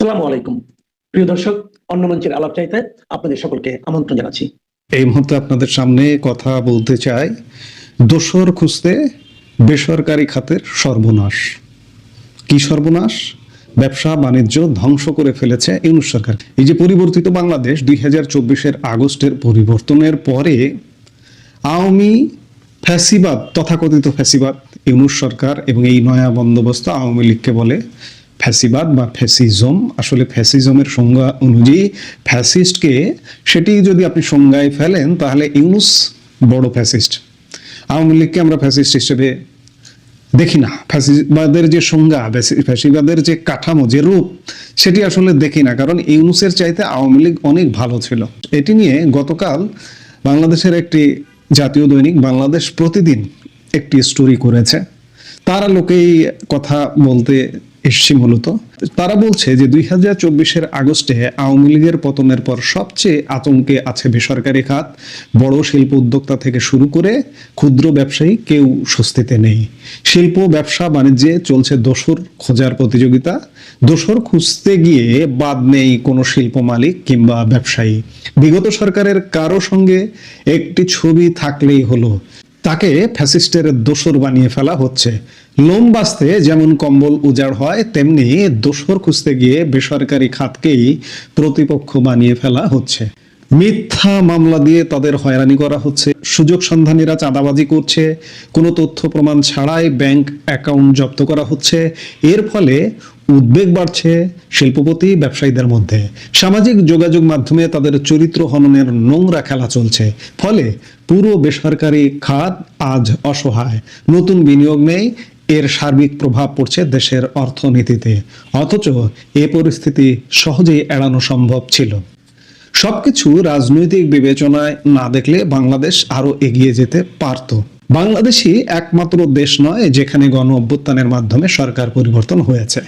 আসসালামু আলাইকুম প্রিয় দর্শক, অন্য মঞ্চের আলাপ চাইতে আপনাদের সকলকে আমন্ত্রণ জানাচ্ছি। এই মুহূর্তে আপনাদের সামনে কথা বলতে চাই দোসর খুঁজতে বেসরকারি খাতের সর্বনাশ। কি সর্বনাশ? ব্যবসা বাণিজ্য ধ্বংস করে ফেলেছে ইউনূস সরকার। এই যে পরিবর্তিত বাংলাদেশ 2024-এর আগস্টের পরিবর্তনের পরে আওয়ামী ফ্যাসিবাদ, তথাকথিত ফ্যাসিবাদ ইউনূস সরকার এবং এই নয়া বন্দোবস্ত আওয়ামী লীগকে বলে ফ্যাসিবাদ বা ফ্যাসিজম। আসলে ফ্যাসিজমের সংজ্ঞা অনুযায়ী ফ্যাসিস্টকে সেটি যদি আপনি সংজ্ঞায় ফেলেন তাহলে ইউনূস বড় ফ্যাসিস্ট। আওয়ামী লীগকে আমরা ফ্যাসিস্ট হিসেবে দেখি না। ফ্যাসিবাদের যে সংজ্ঞা, ফ্যাসিবাদের যে কাঠামো, যে রূপ, সেটি আসলে দেখি না, কারণ ইউনূসের চাইতে আওয়ামী লীগ অনেক ভালো ছিল। এটি নিয়ে গতকাল বাংলাদেশের একটি জাতীয় দৈনিক বাংলাদেশ প্রতিদিন একটি স্টোরি করেছে। তারা লোকেই কথা বলতে এসছি মূলত। তারা বলছে যে 2024-এর আগস্টে আওয়ামী লীগের পতনের পর সবচেয়ে আতঙ্কে আছে বেসরকারি খাত। বড় শিল্প উদ্যোক্তা থেকে শুরু করে ক্ষুদ্র ব্যবসায়ী কেউ স্বস্তিতে নেই। শিল্প ব্যবসা বাণিজ্যে চলছে দোসর খোঁজার প্রতিযোগিতা। দোসর খুঁজতে গিয়ে বাদ নেই কোনো শিল্প মালিক কিংবা ব্যবসায়ী। বিগত সরকারের কারো সঙ্গে একটি ছবি থাকলেই হলো, তাকে ফ্যাসিস্টের দোসর বানিয়ে ফেলা হচ্ছে। লোম বাঁচতে যেমন কম্বল উজাড় হয়, তেমনি দোসর খুঁজতে গিয়ে বেসরকারি খাতকেই প্রতিপক্ষ বানিয়ে ফেলা হচ্ছে। মিথ্যা মামলা দিয়ে তাদের হয়রানি করা হচ্ছে। সুযোগ সন্ধানীরা চাঁদাবাজি করছে। কোনো তথ্য প্রমাণ ছাড়াই ব্যাংক অ্যাকাউন্ট জব্দ করা হচ্ছে। এর ফলে উদ্বেগ বাড়ছে শিল্পপতি ব্যবসায়ীদের মধ্যে। সামাজিক যোগাযোগ মাধ্যমে তাদের চরিত্র হননের নোংরা খেলা চলছে। ফলে পুরো বেসরকারি খাত আজ অসহায়। নতুন বিনিয়োগ নেই। এর সার্বিক প্রভাব পড়ছে দেশের অর্থনীতিতে। অথচ এ পরিস্থিতি সহজেই এড়ানো সম্ভব ছিল। সবকিছু রাজনৈতিক বিবেচনায় না দেখলে বাংলাদেশ আরো এগিয়ে যেতে পারত। বাংলাদেশই একমাত্র দেশ নয় যেখানে গণ অভ্যুত্থানের মাধ্যমে সরকার পরিবর্তন হয়েছে।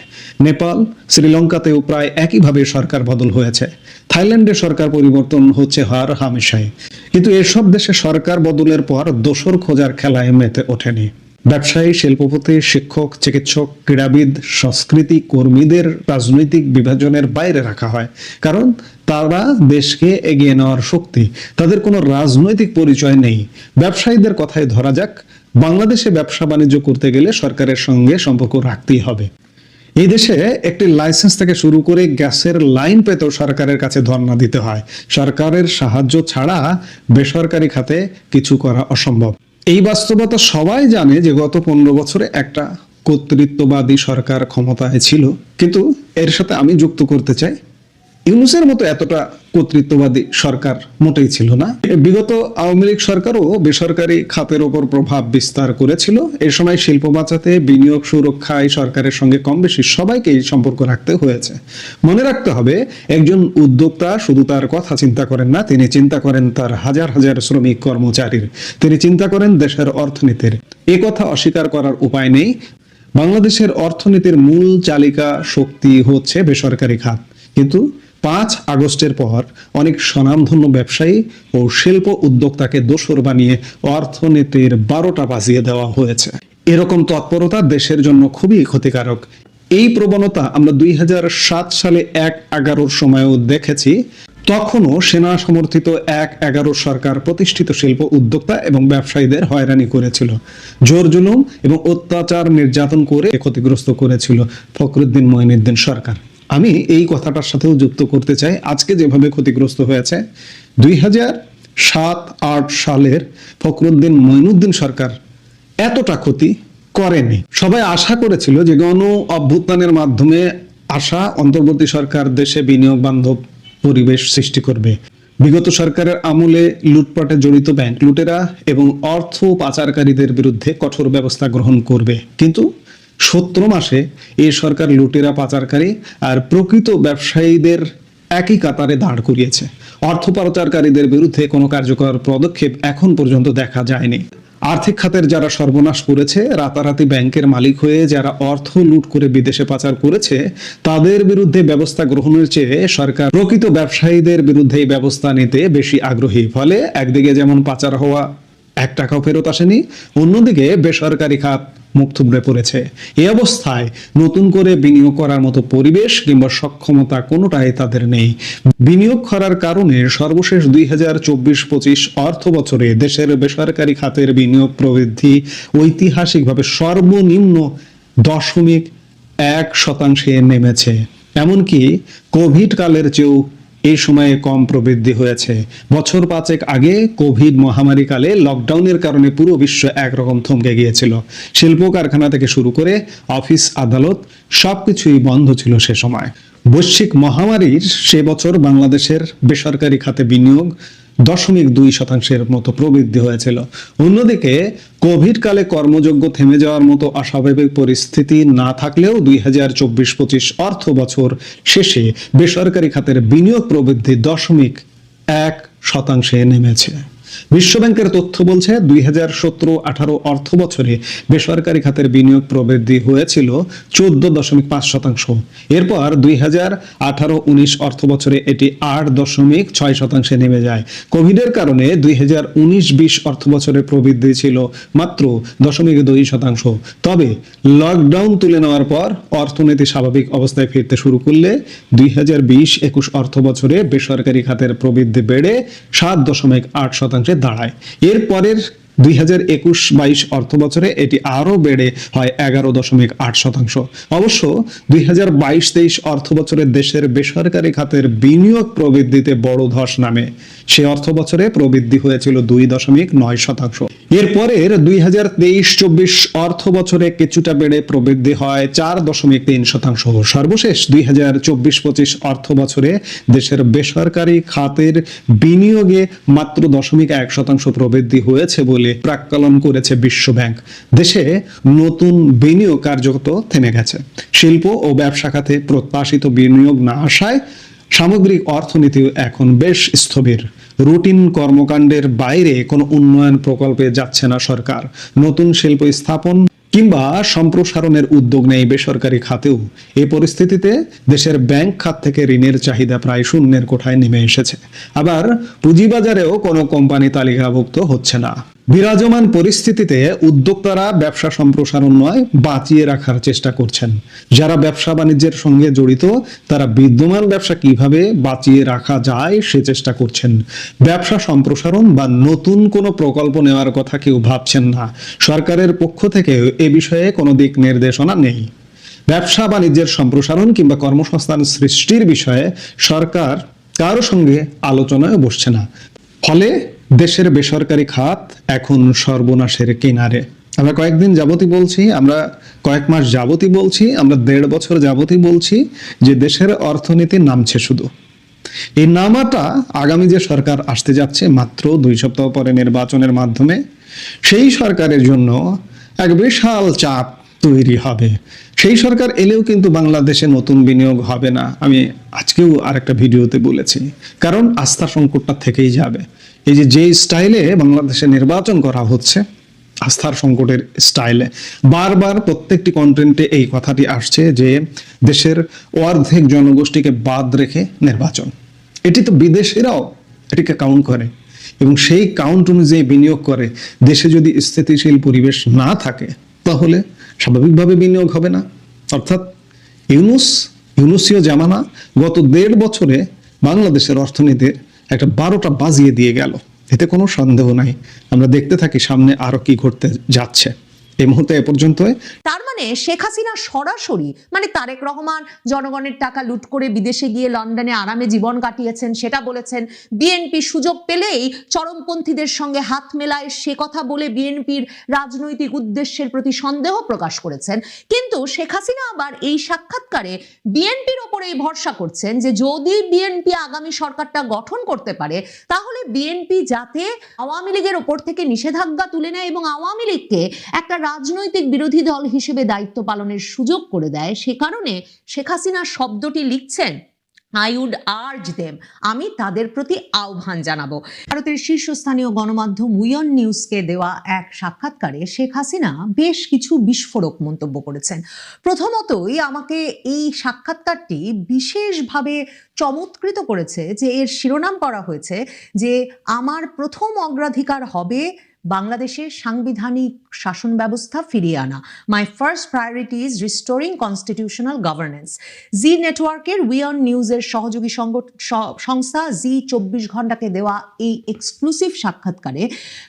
নেপাল, শ্রীলঙ্কাতেও প্রায় একইভাবে সরকার বদল হয়েছে। থাইল্যান্ডে সরকার পরিবর্তন হচ্ছে হর হামেশাই। কিন্তু এসব দেশে সরকার বদলের পর দোসর খোঁজার খেলায় মেতে ওঠেনি। ব্যবসায়ী, শিল্পপতি, শিক্ষক, চিকিৎসক, ক্রীড়াবিদ, সংস্কৃতি কর্মীদের রাজনৈতিক বিভাজনের বাইরে রাখা হয়, কারণ তারা দেশকে এগিয়ে নেওয়ার শক্তি। তাদের কোনো রাজনৈতিক পরিচয় নেই। ব্যবসায়ীদের কথায় ধরা যাক, বাংলাদেশে ব্যবসা বাণিজ্য করতে গেলে সরকারের সঙ্গে সম্পর্ক রাখতেই হবে। এই দেশে একটি লাইসেন্স থেকে শুরু করে গ্যাসের লাইন পেতেও সরকারের কাছে ধর্ণা দিতে হয়। সরকারের সাহায্য ছাড়া বেসরকারি খাতে কিছু করা অসম্ভব। এই বাস্তবতা সবাই জানে যে গত 15 বছরে একটা কর্তৃত্ববাদী সরকার ক্ষমতায় ছিল, কিন্তু এর সাথে আমি যুক্ত করতে চাই ইউনূসের মতো এতটা কর্তৃত্ববাদী সরকার মোটেই ছিল না। বিগত আওয়ামী লীগ সরকারও বেসরকারি খাতের উপর প্রভাব বিস্তার করেছিল। এই সময় শিল্প বাঁচাতে, বিনিয়োগ সুরক্ষায় সরকারের সঙ্গে কম বেশি সবাইকেই সম্পর্ক রাখতে হয়েছে। মনে রাখতে হবে, একজন উদ্যোক্তা শুধু তার কথা চিন্তা করেন না, তিনি চিন্তা করেন তার হাজার হাজার শ্রমিক কর্মচারীর। তিনি চিন্তা করেন দেশের অর্থনীতির। এ কথা অস্বীকার করার উপায় নেই। বাংলাদেশের অর্থনীতির মূল চালিকা শক্তি হচ্ছে বেসরকারি খাত। কিন্তু 5 আগস্টের পর অনেক স্বনামধন্য ব্যবসায়ী ও শিল্প উদ্যোক্তাকে দোসর বানিয়ে অর্থনীতির 12টা বাজিয়ে দেওয়া হয়েছে। এরকম তৎপরতা দেশের জন্য খুবই ক্ষতিকারক। এই প্রবণতা আমরা 2007 সালে 1/11 সময়ও দেখেছি। তখনও সেনা সমর্থিত 1/11 সরকার প্রতিষ্ঠিত শিল্প উদ্যোক্তা এবং ব্যবসায়ীদের হয়রানি করেছিল, জোর জুলুম এবং অত্যাচার নির্যাতন করে ক্ষতিগ্রস্ত করেছিল ফখরুদ্দিন মঈনুদ্দিন সরকার। আমি এই কথাটার সাথেও যুক্ত করতে চাই, আজকে যেভাবে ক্ষতিগ্রস্ত হয়েছে 2007-8 সালের ফখরুদ্দিন মঈনুদ্দিন সরকার এতটা ক্ষতি করেনি। সবাই আশা করেছিল যে গণ অভ্যুত্থানের মাধ্যমে আসা অন্তর্বর্তী সরকার দেশে বিনিয়োগ বান্ধব পরিবেশ সৃষ্টি করবে। বিগত সরকারের আমলে লুটপাটে জড়িত ব্যাংক লুটেরা এবং অর্থ পাচারকারীদের বিরুদ্ধে কঠোর ব্যবস্থা গ্রহণ করবে। কিন্তু 17 মাসে এই সরকার লুটেরা, পাচারকারী আর প্রকৃত ব্যবসায়ীদের একই কাতারে দাঁড় করিয়েছে। অর্থ পাচারকারীদের বিরুদ্ধে কোনো কার্যকর পদক্ষেপ এখন পর্যন্ত দেখা যায়নি। আর্থিক খাতের যারা সর্বনাশ করেছে, রাতারাতি ব্যাংকের মালিক হয়ে যারা অর্থ লুট করে বিদেশে পাচার করেছে, তাদের বিরুদ্ধে ব্যবস্থা গ্রহণের চেয়ে সরকার প্রকৃত ব্যবসায়ীদের বিরুদ্ধে ব্যবস্থা নিতে বেশি আগ্রহী। ফলে একদিকে যেমন পাচার হওয়া 1 টাকাও ফেরত আসেনি, অন্যদিকে বেসরকারি খাত মুখ থুবড়ে পড়েছে। এই অবস্থায় নতুন করে বিনিয়োগ করার মতো পরিবেশ কিংবা সক্ষমতা কোনোটাই তাদের নেই। বিনিয়োগ করার কারণে সর্বশেষ 2024-25 অর্থ বছরে দেশের বেসরকারি খাতের বিনিয়োগ প্রবৃদ্ধি ঐতিহাসিকভাবে সর্বনিম্ন 0.1% নেমেছে। এমনকি কোভিড কালের চেয়েও এই সময়ে কম প্রবৃদ্ধি হয়েছে। বছর 5 আগে কোভিড মহামারী কালে লকডাউনের কারণে পুরো বিশ্ব একরকম থমকে গিয়েছিল। শিল্প কারখানা থেকে শুরু করে অফিস আদালত সবকিছুই বন্ধ ছিল সে সময়। বৈশ্বিক মহামারীর সে বছর বাংলাদেশের বেসরকারি খাতে বিনিয়োগ 0.2% মতো প্রবৃদ্ধি হয়েছিল। অন্যদিকে কোভিড কালে কর্মযোগ্য থেমে যাওয়ার মতো অস্বাভাবিক পরিস্থিতি না থাকলেও 2024-25 অর্থ বছর শেষে বেসরকারি খাতের বিনিয়োগ প্রবৃদ্ধি 0.1% নেমেছে। বিশ্বব্যাংকের তথ্য বলছে 2017-18 অর্থ বছরে বেসরকারি খাতের বিনিয়োগ প্রবৃদ্ধি হয়েছিল 14.5%। এরপর 2018-19 অর্থ বছরে এটি 8.6% নেমে যায়। কোভিডের কারণে 2019-20 অর্থ বছরে প্রবৃদ্ধি ছিল মাত্র 0.2%। তবে লকডাউন তুলে নেওয়ার পর অর্থনীতি স্বাভাবিক অবস্থায় ফিরতে শুরু করলে 2020-21 অর্থ বছরে বেসরকারি খাতের প্রবৃদ্ধি বেড়ে 7.8% দাঁড়ায়। এর পরের 2021-22 অর্থ বছরে এটি আরো বেড়ে হয় 11.8%। অবশ্য 2022-23 অর্থ বছরে দেশের বেসরকারি খাতের বিনিয়োগ প্রবৃদ্ধিতে বড় ধস নামে। সে অর্থ বছরে প্রবৃদ্ধি হয়েছিল 2.9%। এরপরের 2023-24 অর্থ বছরে কিছুটা বেড়ে প্রবৃদ্ধি হয় 4.3%। সর্বশেষ 2024-25 অর্থ বছরে দেশের বেসরকারি খাতের বিনিয়োগে মাত্র 0.1% প্রবৃদ্ধি হয়েছে বলে প্রাক্কলন করেছে বিশ্বব্যাংক। দেশে নতুন বিনিয়োগ কার্যত থেমে গেছে। শিল্প ও ব্যবসা খাতে প্রত্যাশিত বিনিয়োগ না আসায় সামগ্রিক অর্থনীতি এখন বেশ স্থবির। রুটিন কর্মকাণ্ডের বাইরে কোনো উন্নয়ন প্রকল্পে যাচ্ছে না সরকার। নতুন শিল্প স্থাপন কিংবা সম্প্রসারণের উদ্যোগ নেই বেসরকারি খাতেও। এই পরিস্থিতিতে দেশের ব্যাংক খাত থেকে ঋণের চাহিদা প্রায় শূন্যের কোঠায় নেমে এসেছে। আবার পুঁজিবাজারেও কোনো কোম্পানি তালিকাভুক্ত হচ্ছে না। বিরাজমান পরিস্থিতিতে উদ্যোক্তারা ব্যবসা সম্প্রসারণ নয়, বাঁচিয়ে রাখার চেষ্টা করছেন। যারা ব্যবসা বাণিজ্যের সঙ্গে জড়িত তারা বিদ্যমান ব্যবসা কিভাবে বাঁচিয়ে রাখা যায় সে চেষ্টা করছেন। ব্যবসা সম্প্রসারণ বা নতুন কোনো প্রকল্প নেওয়ার কথা কেউ ভাবছেন না। সরকারের পক্ষ থেকে এ বিষয়ে কোনো দিক নির্দেশনা নেই। ব্যবসা বাণিজ্যের সম্প্রসারণ কিংবা কর্মসংস্থান সৃষ্টির বিষয়ে সরকার কারো সঙ্গে আলোচনায় বসছে না। ফলে দেশের বেসরকারি খাত এখন সর্বনাশের কিনারে। আমরা কয়েকদিন যাবতই বলছি, আমরা কয়েক মাস যাবতই বলছি, আমরা 1.5 বছর যাবতই বলছি যে দেশের অর্থনীতি নামছে শুধু। এই নামাটা আগামী যে সরকার আসতে যাচ্ছে মাত্র 2 সপ্তাহ পরে নির্বাচনের মাধ্যমে, সেই সরকারের জন্য এক বিশাল চাপ তৈরি হবে। সেই সরকার এলেও কিন্তু বাংলাদেশে নতুন বিনিয়োগ হবে না। আমি আজকেও আরেকটা ভিডিওতে বলেছি, কারণ আস্থা সংকটটা থেকেই যাবে। এই যে স্টাইলে বাংলাদেশে নির্বাচন করা হচ্ছে, আস্থার সংকটের স্টাইলে বারবার প্রত্যেকটি কন্টেন্টে এই কথাটি আসছে যে দেশের অর্ধেক জনগোষ্ঠীকে বাদ রেখে নির্বাচন। এটি তো বিদেশিরাও এটিকে কাউন্ট করে এবং সেই কাউন্ট অনুযায়ী বিনিয়োগ করে। দেশে যদি স্থিতিশীল পরিবেশ না থাকে তাহলে স্বাভাবিকভাবে বিনিয়োগ হবে না। অর্থাৎ ইউনুসীয় জামানা গত 1.5 বছরে বাংলাদেশের অর্থনীতির একটা 12টা বাজিয়ে দিয়ে গেল, এতে কোনো সন্দেহ নাই। আমরা দেখতে থাকি সামনে আরো কি ঘটতে যাচ্ছে। এই মুহূর্তে এ পর্যন্ত। তার মানে শেখ হাসিনা সরাসরি তারেক রহমান জনগণের টাকা লুট করে বিদেশে গিয়ে লন্ডনে আরামে জীবন কাটিয়েছেন সেটা বলেছেন। বিএনপি সুযোগ পেলেই চরমপন্থীদের সঙ্গে হাত মেলায় সে কথা বলে বিএনপির রাজনৈতিক উদ্দেশ্যের প্রতি সন্দেহ প্রকাশ করেছেন। কিন্তু শেখ হাসিনা আবার এই সাক্ষাৎকারে বিএনপির ওপরেই ভরসা করছেন যে যদি বিএনপি আগামী সরকারটা গঠন করতে পারে তাহলে বিএনপি যাতে আওয়ামী লীগের ওপর থেকে নিষেধাজ্ঞা তুলে নেয় এবং আওয়ামী লীগকে একটা রাজনৈতিক বিরোধী দল হিসেবে দায়িত্ব পালনের সুযোগ করে দেয়। সে কারণে শেখ হাসিনা শব্দটি লিখছেন I would urge them, আমি তাদের প্রতি আহ্বান জানাবো। ভারতের শীর্ষস্থানীয় গণমাধ্যম উইয়ন নিউজকে দেওয়া এক সাক্ষাৎকারে শেখ হাসিনা বেশ কিছু বিস্ফোরক মন্তব্য করেছেন। প্রথমতই আমাকে এই সাক্ষাৎকারটি বিশেষভাবে চমৎকৃত করেছে যে এর শিরোনাম করা হয়েছে যে আমার প্রথম অগ্রাধিকার হবে বাংলাদেশে সাংবিধানিক শাসন ব্যবস্থা ফিরিয়ে আনা। My first priority is restoring constitutional governance. Zee নেটওয়ার্কের উইয়ন নিউজের সহযোগী সংস্থা জি 24 ঘন্টাকে দেওয়া এই এক্সক্লুসিভ সাক্ষাৎকারে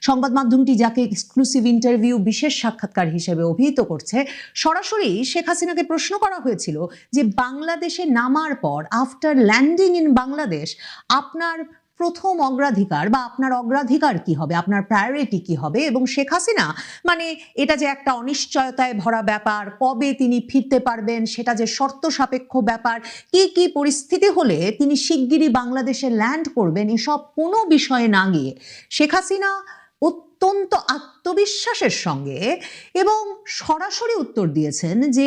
সংবাদ মাধ্যমটি যাকে এক্সক্লুসিভ ইন্টারভিউ বিশেষ সাক্ষাৎকার হিসেবে অভিহিত করছে, সরাসরি শেখ হাসিনাকে প্রশ্ন করা হয়েছিল যে বাংলাদেশে নামার পর আফটার ল্যান্ডিং ইন বাংলাদেশ আপনার প্রথম অগ্রাধিকার বা আপনার অগ্রাধিকার কি হবে, আপনার প্রায়োরিটি কি হবে। এবং শেখ হাসিনা মানে এটা যে একটা অনিশ্চয়তায় ভরা ব্যাপার, কবে তিনি ফিরতে পারবেন সেটা যে শর্ত সাপেক্ষ ব্যাপার, কি কি পরিস্থিতি হলে তিনি শিগগিরই বাংলাদেশে ল্যান্ড করবেন, এসব কোনো বিষয়ে না গিয়ে শেখ হাসিনা অত্যন্ত আত্মবিশ্বাসের সঙ্গে এবং সরাসরি উত্তর দিয়েছেন যে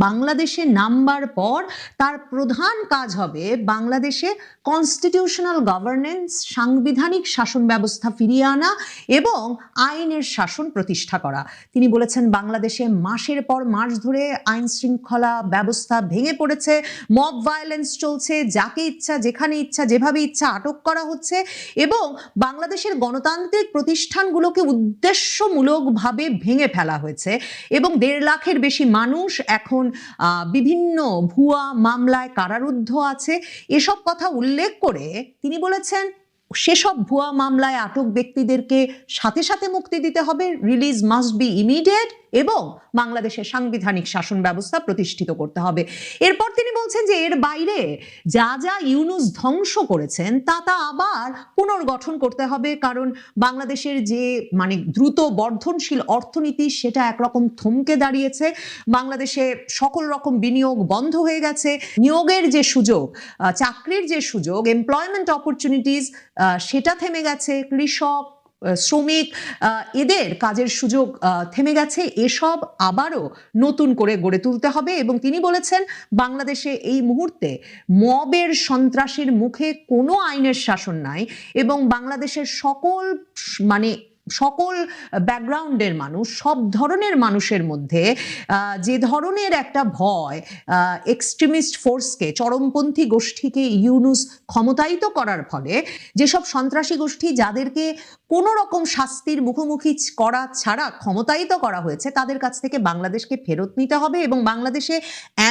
বাংলাদেশে নামবার পর তার প্রধান কাজ হবে বাংলাদেশে কনস্টিটিউশনাল গভর্নেন্স, সাংবিধানিক শাসন ব্যবস্থা ফিরিয়ে আনা এবং আইনের শাসন প্রতিষ্ঠা করা। তিনি বলেছেন বাংলাদেশে মাসের পর মাস ধরে আইন শৃঙ্খলা ব্যবস্থা ভেঙে পড়েছে, মব ভায়োলেন্স চলছে, যাকে ইচ্ছা যেখানে ইচ্ছা যেভাবে ইচ্ছা আটক করা হচ্ছে এবং বাংলাদেশের গণতান্ত্রিক প্রতিষ্ঠানগুলোকে উদ্দেশ্যমূলকভাবে ভেঙে ফেলা হয়েছে এবং 1.5 লাখের বেশি মানুষ এখন বিভিন্ন ভুয়া মামলায় কারারুদ্ধ আছে। এসব কথা উল্লেখ করে তিনি বলেছেন সেসব ভুয়া মামলায় আটক ব্যক্তিদেরকে সাথে সাথে মুক্তি দিতে হবে, রিলিজ মাস্ট বি ইমিডিয়েট এবং বাংলাদেশের সাংবিধানিক শাসন ব্যবস্থা প্রতিষ্ঠিত করতে হবে। এরপর তিনি বলছেন যে এর বাইরে যা যা ইউনূস ধ্বংস করেছেন তা আবার পুনর্গঠন করতে হবে, কারণ বাংলাদেশের যে মানে দ্রুত বর্ধনশীল অর্থনীতি সেটা একরকম থমকে দাঁড়িয়েছে, বাংলাদেশে সকল রকম বিনিয়োগ বন্ধ হয়ে গেছে, নিয়োগের যে সুযোগ, চাকরির যে সুযোগ, এমপ্লয়মেন্ট অপরচুনিটিস সেটা থেমে গেছে, কৃষক শ্রমিক এদের কাজের সুযোগ থেমে গেছে, এসব আবারও নতুন করে গড়ে তুলতে হবে। এবং তিনি বলেছেন বাংলাদেশে এই মুহূর্তে মবের সন্ত্রাসীর মুখে কোনো আইনের শাসন নাই এবং বাংলাদেশের সকল ব্যাকগ্রাউন্ডের মানুষ, সব ধরনের মানুষের মধ্যে যে ধরনের একটা ভয় এক্সট্রিমিস্ট ফোর্সকে, চরমপন্থী গোষ্ঠীকে ইউনূস ক্ষমতায়িত করার ফলে যেসব সন্ত্রাসী গোষ্ঠী যাদেরকে কোনো রকম শাস্তির মুখোমুখি করা ছাড়া ক্ষমতায়িত করা হয়েছে তাদের কাছ থেকে বাংলাদেশকে ফেরত নিতে হবে এবং বাংলাদেশে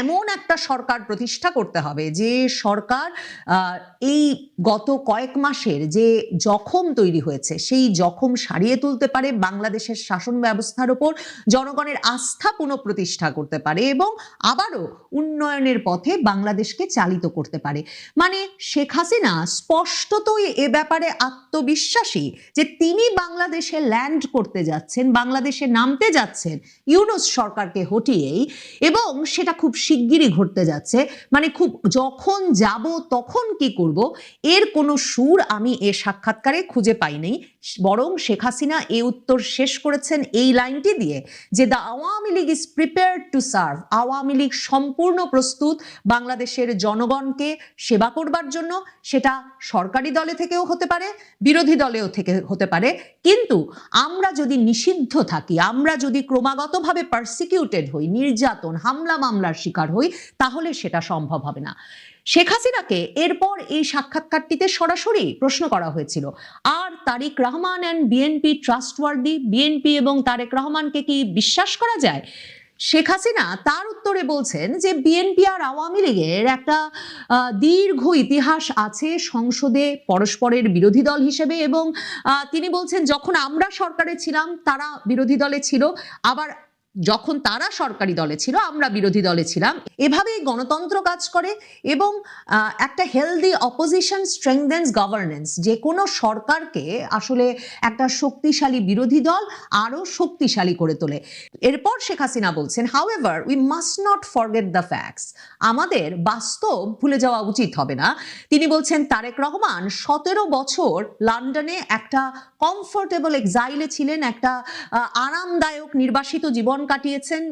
এমন একটা সরকার প্রতিষ্ঠা করতে হবে যে সরকার এই গত কয়েক মাসের যে জখম তৈরি হয়েছে সেই জখম সারিয়ে তুলতে পারে, বাংলাদেশের শাসন ব্যবস্থার উপর জনগণের আস্থা পুনঃপ্রতিষ্ঠা করতে পারে এবং আবারও উন্নয়নের পথে বাংলাদেশকে চালিত করতে পারে। মানে শেখ হাসিনা স্পষ্টতই এ ব্যাপারে আত্মবিশ্বাসী যে তিনি বাংলাদেশে ল্যান্ড করতে যাচ্ছেন, বাংলাদেশে নামতে যাচ্ছেন ইউনূস সরকারকে হটিয়েই এবং সেটা খুব শিগগিরই ঘটতে যাচ্ছে। মানে খুব যখন যাব তখন কি করব এর কোনো সুর আমি এ সাক্ষাৎকারে খুঁজে পাইনি, বরং শেখ হাসিনা এই উত্তর শেষ করেছেন এই লাইনটি দিয়ে যে the Awami League is prepared to serve. Awami League সম্পূর্ণ প্রস্তুত বাংলাদেশের জনগণকে সেবা করবার জন্য, সেটা সরকারি দলে থেকেও হতে পারে, বিরোধী দলেও থেকে হতে পারে, কিন্তু আমরা যদি নিষিদ্ধ থাকি, আমরা যদি ক্রমাগতভাবে পারসিকিউটেড হই, নির্যাতন হামলা মামলার শিকার হই, তাহলে সেটা সম্ভব হবে না। শেখ হাসিনাকে এরপর এই সাক্ষাৎকারটিতে সরাসরি প্রশ্ন করা হয়েছিল, আর Tarique Rahman and BNP trustworthy, BNP এবং তারেক রহমানকে কি বিশ্বাস করা যায়? শেখ হাসিনা তার উত্তরে বলছেন যে বিএনপি আর আওয়ামী লীগের একটা দীর্ঘ ইতিহাস আছে সংসদে পরস্পরের বিরোধী দল হিসেবে এবং তিনি বলছেন যখন আমরা সরকারে ছিলাম তারা বিরোধী দলে ছিল, আবার যখন তারা সরকারি দলে ছিল আমরা বিরোধী দলে ছিলাম, এভাবেই গণতন্ত্র কাজ করে এবং একটা হেলদি অপোজিশন স্ট্রেংথেন্স গভর্নেন্স, যে কোনো সরকারকে আসলে একটা শক্তিশালী বিরোধী দল আরো শক্তিশালী করে তোলে। এরপর শেখ হাসিনা বলছেন however we must not forget the facts, আমাদের বাস্তব ভুলে যাওয়া উচিত হবে না। তিনি বলছেন তারেক রহমান 17 বছর লন্ডনে একটা কমফোর্টেবল এক্সাইলে ছিলেন, একটা আরামদায়ক নির্বাসিত জীবন জীবন কাটিয়েছেন,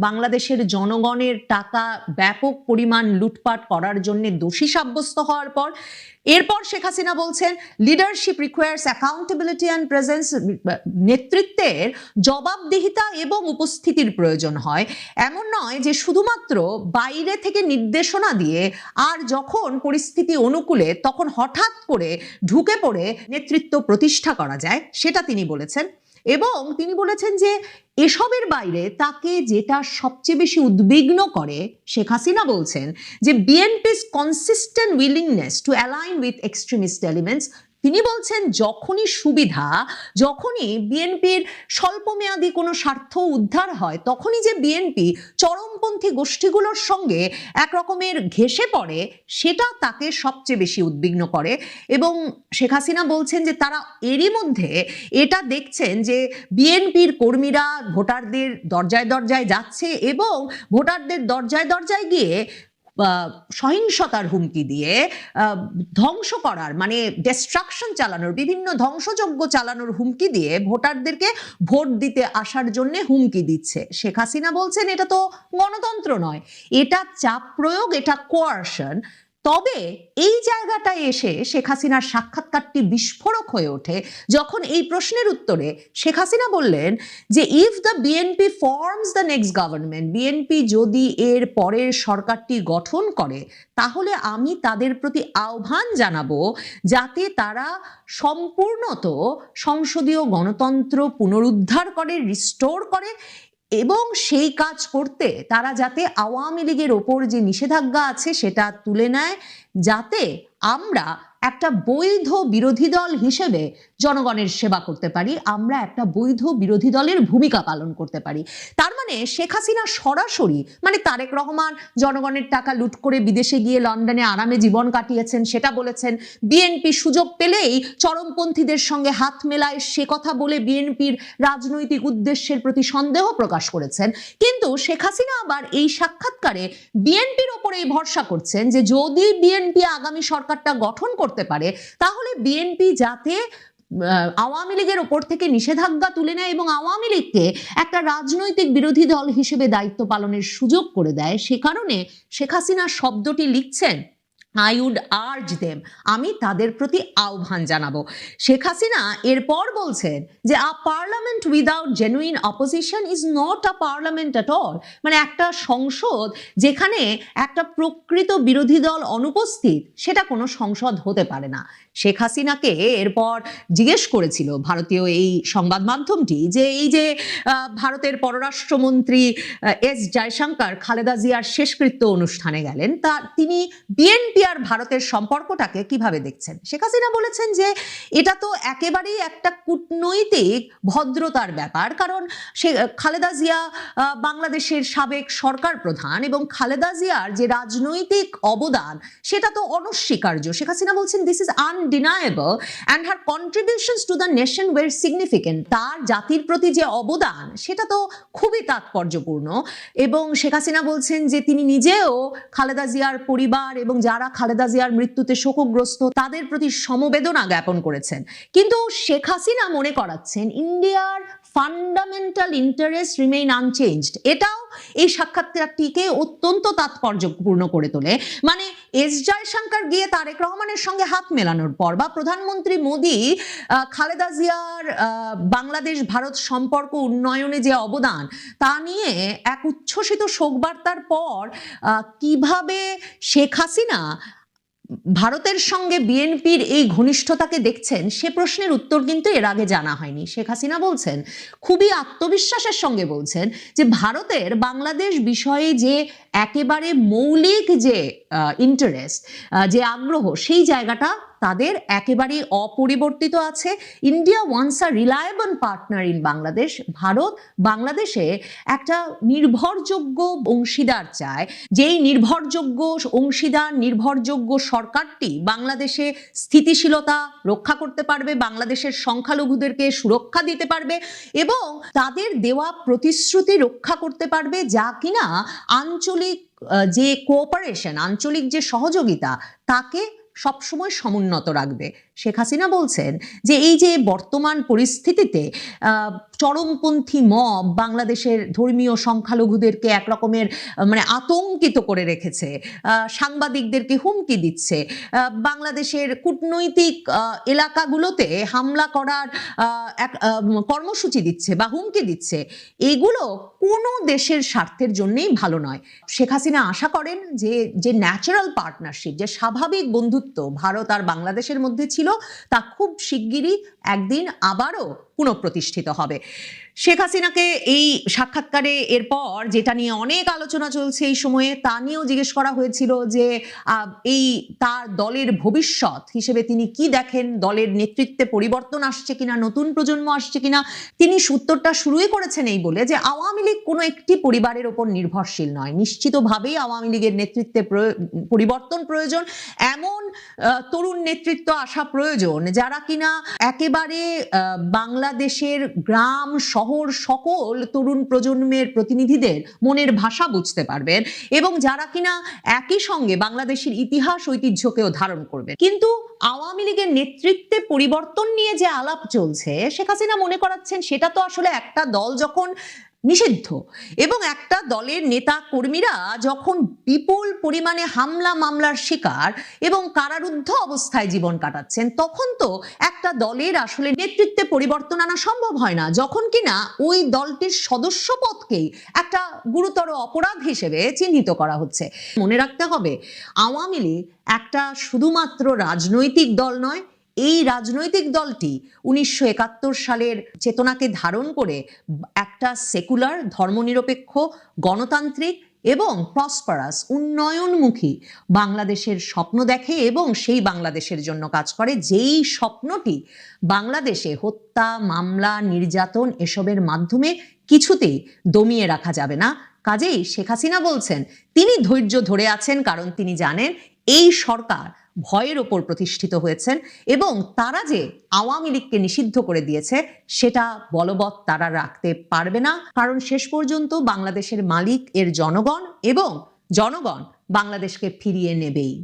বাংলাদেশের জনগণের টাকা ব্যাপক পরিমাণ লুটপাট করার জন্য দোষী সাব্যস্ত হওয়ার পর এরপর শেখ হাসিনা বলছেন leadership requires accountability and presence, নেতৃত্বের জবাবদিহিতা এবং উপস্থিতির প্রয়োজন হয়। এমন নয় যে শুধুমাত্র বাইরে থেকে নির্দেশনা দিয়ে আর যখন পরিস্থিতি অনুকূলে তখন হঠাৎ করে ঢুকে পড়ে নেতৃত্ব প্রতিষ্ঠা করা যায়, সেটা তিনি বলেছেন। এবং তিনি বলেছেন যে এসবের বাইরে তাকে যেটা সবচেয়ে বেশি উদ্বিগ্ন করে, শেখ হাসিনা বলছেন যে বিএনপি's consistent willingness to align with extremist elements। তিনি বলছেন যখনই সুবিধা, যখনই বিএনপির স্বল্পমেয়াদী কোনো স্বার্থ উদ্ধার হয়, তখনই যে বিএনপি চরমপন্থী গোষ্ঠীগুলোর সঙ্গে এক রকমের ঘেঁষে পড়ে, সেটা তাকে সবচেয়ে বেশি উদ্বিগ্ন করে। এবং শেখ হাসিনা বলছেন যে তারা এরই মধ্যে এটা দেখছেন যে বিএনপির কর্মীরা ভোটারদের দরজায় দরজায় যাচ্ছে এবং ভোটারদের দরজায় দরজায় গিয়ে সহিংসতার হুমকি দিয়ে ধ্বংস করার, মানে ডিস্ট্রাকশন চালানোর, বিভিন্ন ধ্বংসযজ্ঞ চালানোর হুমকি দিয়ে ভোটারদেরকে ভোট দিতে আসার জন্য হুমকি দিচ্ছে। শেখ হাসিনা বলছেন এটা তো গণতন্ত্র নয়, এটা চাপ প্রয়োগ, এটা কোয়ারশন। তবে এই জায়গাটায় এসে শেখ হাসিনার সাক্ষাৎকারটি বিস্ফোরক হয়ে ওঠে যখন এই প্রশ্নের উত্তরে শেখ হাসিনা বললেন যে if the BNP forms the next government, BNP যদি এর পরের সরকারটি গঠন করে তাহলে আমি তাদের প্রতি আহ্বান জানাবো যাতে তারা সম্পূর্ণত সংসদীয় গণতন্ত্র পুনরুদ্ধার করে, রিস্টোর করে, এবং সেই কাজ করতে তারা যাতে আওয়ামী লীগের ওপর যে নিষেধাজ্ঞা আছে সেটা তুলে নেয়, যাতে আমরা একটা বৈধ বিরোধী দল হিসেবে জনগণের সেবা করতে পারি, আমরা একটা বৈধ বিরোধী দলের ভূমিকা পালন করতে পারি। তার মানে শেখ হাসিনা সরাসরি, মানে তারেক রহমান জনগণের টাকা লুট করে বিদেশে গিয়ে লন্ডনে আরামে জীবন কাটিয়েছেন সেটা বলেছেন, বিএনপি সুযোগ পেলেই চরমপন্থীদের সঙ্গে হাত মেলায় সে কথা বলে বিএনপির রাজনৈতিক উদ্দেশ্যের প্রতি সন্দেহ প্রকাশ করেছেন। কিন্তু শেখ হাসিনা আবার এই সাক্ষাৎকারে বিএনপির ওপরেই ভরসা করছেন যে যদি বিএনপি আগামী সরকারটা গঠন করতে পারে তাহলে বিএনপি যাতে আওয়ামী লীগের ওপর থেকে নিষেধাজ্ঞা তুলে নেয় এবং আওয়ামী লীগকে একটা রাজনৈতিক বিরোধী দল হিসেবে দায়িত্ব পালনের সুযোগ করে দেয়। সে কারণে শেখ হাসিনা শব্দটি লিখছেন I would urge them, আমি তাদের প্রতি আহ্বান জানাবো। শেখ হাসিনা এরপর বলছেন যে a parliament without genuine opposition is not a parliament at all, মানে একটা সংসদ যেখানে একটা প্রকৃত বিরোধী দল অনুপস্থিত সেটা কোনো সংসদ হতে পারে না। শেখ হাসিনাকে এরপর জিজ্ঞেস করেছিল ভারতীয় এই সংবাদ মাধ্যমটি যে এই যে ভারতের পররাষ্ট্রমন্ত্রী এস জয়শঙ্কর খালেদা জিয়ার শেষকৃত্য অনুষ্ঠানে গেলেন, তা তিনি বিএনপি আর ভারতের সম্পর্কটাকে কিভাবে দেখছেন। শেখ হাসিনা বলেছেন যে এটা তো একেবারেই একটা কূটনৈতিক ভদ্রতার ব্যাপার, কারণ সে খালেদা জিয়া বাংলাদেশের সাবেক সরকার প্রধান এবং খালেদা জিয়ার যে রাজনৈতিক অবদান সেটা তো অনস্বীকার্য। শেখ হাসিনা বলছেন this is undeniable and her contributions to the nation were significant, তার জাতির প্রতি যে অবদান সেটা তো খুবই তাৎপর্যপূর্ণ। এবং শেখ হাসিনা বলছেন যে তিনি নিজেও খালেদা জিয়ার পরিবার এবং যারা খালেদা জিয়ার মৃত্যুতে শোকগ্রস্ত তাদের প্রতি সমবেদনা জ্ঞাপন করেছেন। কিন্তু শেখ হাসিনা মনে করাচ্ছেন ইন্ডিয়ার ফান্ডামেন্টাল ইন্টারেস্ট রিমেইন আনচেঞ্জড। এটাও এই সাক্ষাৎকারটিকে অত্যন্ত তাৎপর্যপূর্ণ করে তোলে। মানে এস জয়শঙ্কর গিয়ে তারেক রহমানের সঙ্গে হাত মেলানোর পর বা প্রধানমন্ত্রী মোদী খালেদা জিয়ার বাংলাদেশ ভারত সম্পর্ক উন্নয়নে যে অবদান তা নিয়ে এক উচ্ছ্বসিত শোকবার্তার পর কিভাবে শেখ হাসিনা ভারতের সঙ্গে বিএনপির এই ঘনিষ্ঠতাকে দেখছেন সে প্রশ্নের উত্তর কিন্তু এর আগে জানা হয়নি। শেখ হাসিনা বলছেন, খুবই আত্মবিশ্বাসের সঙ্গে বলছেন যে ভারতের বাংলাদেশ বিষয়ে যে একেবারে মৌলিক যে ইন্টারেস্ট, যে আগ্রহ, সেই জায়গাটা তাদের একেবারে অপরিবর্তিত আছে। India wants a reliable partner in Bangladesh, Bharat বাংলাদেশে একটা নির্ভরযোগ্য অংশীদার চায়, যেই নির্ভরযোগ্য অংশীদার নির্ভরযোগ্য সরকারটি বাংলাদেশে স্থিতিশীলতা রক্ষা করতে পারবে, বাংলাদেশের সংখ্যালঘুদেরকে সুরক্ষা দিতে পারবে এবং তাদের দেওয়া প্রতিশ্রুতি রক্ষা করতে পারবে, যা কিনা আঞ্চলিক যে কোঅপারেশন, আঞ্চলিক যে সহযোগিতা তাকে সবসময় সমুন্নত রাখবে। শেখ হাসিনা বলছেন যে এই যে বর্তমান পরিস্থিতিতে চরমপন্থী মব বাংলাদেশের ধর্মীয় সংখ্যালঘুদেরকে একরকমের মানে আতঙ্কিত করে রেখেছে, সাংবাদিকদেরকে হুমকি দিচ্ছে, বাংলাদেশের কূটনৈতিক এলাকাগুলোতে হামলা করার এক কর্মসূচি দিচ্ছে বা হুমকি দিচ্ছে, এগুলো কোনো দেশের স্বার্থের জন্যই ভালো নয়। শেখ হাসিনা আশা করেন যে ন্যাচারাল পার্টনারশিপ, যে স্বাভাবিক বন্ধুত্ব ভারত আর বাংলাদেশের মধ্যে ছিল, তা খুব শিগগিরই একদিন আবারও পুনঃপ্রতিষ্ঠিত হবে। শেখ হাসিনাকে এই সাক্ষাৎকারে এরপর যেটা নিয়ে অনেক আলোচনা চলছে এই সময়ে, তা নিয়েও জিজ্ঞেস করা হয়েছিল যে এই তার দলের ভবিষ্যৎ হিসেবে তিনি কি দেখেন, দলের নেতৃত্বে পরিবর্তন আসছে কিনা, নতুন প্রজন্ম আসছে কিনা। তিনি উত্তরটা শুরুই করেছেন এই বলে যে আওয়ামী লীগ কোনো একটি পরিবারের ওপর নির্ভরশীল নয়, নিশ্চিতভাবেই আওয়ামী লীগের নেতৃত্বে পরিবর্তন প্রয়োজন, এমন তরুণ নেতৃত্ব আসা প্রয়োজন যারা কিনা একেবারে বাংলাদেশের গ্রাম শহর সকল তরুণ প্রজন্মের প্রতিনিধিদের মনের ভাষা বুঝতে পারবেন এবং যারা কিনা একই সঙ্গে বাংলাদেশের ইতিহাস ঐতিহ্যকেও ধারণ করবে। কিন্তু আওয়ামী লীগের নেতৃত্বে পরিবর্তন নিয়ে যে আলাপ চলছে, শেখ হাসিনা মনে করাচ্ছেন সেটা তো আসলে একটা দল যখন নিষিদ্ধ এবং একটা দলের নেতা কর্মীরা যখন বিপুল পরিমাণে হামলা মামলার শিকার এবং কারারুদ্ধ অবস্থায় জীবন কাটাচ্ছেন, তখন তো একটা দলের আসলে নেতৃত্বে পরিবর্তন আনা সম্ভব হয় না, যখন কিনা ওই দলটির সদস্য পদকেই একটা গুরুতর অপরাধ হিসেবে চিহ্নিত করা হচ্ছে। মনে রাখতে হবে, আওয়ামী লীগ একটা শুধুমাত্র রাজনৈতিক দল নয়, এই রাজনৈতিক দলটি 1971 সালের চেতনাকে ধারণ করে একটা সেকুলার, ধর্মনিরপেক্ষ, গণতান্ত্রিক এবং প্রসপারাস, উন্নয়নমুখী বাংলাদেশের স্বপ্ন দেখে এবং সেই বাংলাদেশের জন্য কাজ করে, যেই স্বপ্নটি বাংলাদেশে হত্যা, মামলা, নির্যাতন এসবের মাধ্যমে কিছুতেই দমিয়ে রাখা যাবে না। কাজেই শেখ হাসিনা বলছেন তিনি ধৈর্য ধরে আছেন, কারণ তিনি জানেন এই সরকার ভয়ের ওপর প্রতিষ্ঠিত হয়েছেন এবং তারা যে আওয়ামী লীগকে নিষিদ্ধ করে দিয়েছে সেটা বলবৎ তারা রাখতে পারবে না, কারণ শেষ পর্যন্ত বাংলাদেশের মালিক এর জনগণ এবং জনগণ বাংলাদেশকে ফিরিয়ে নেবেই।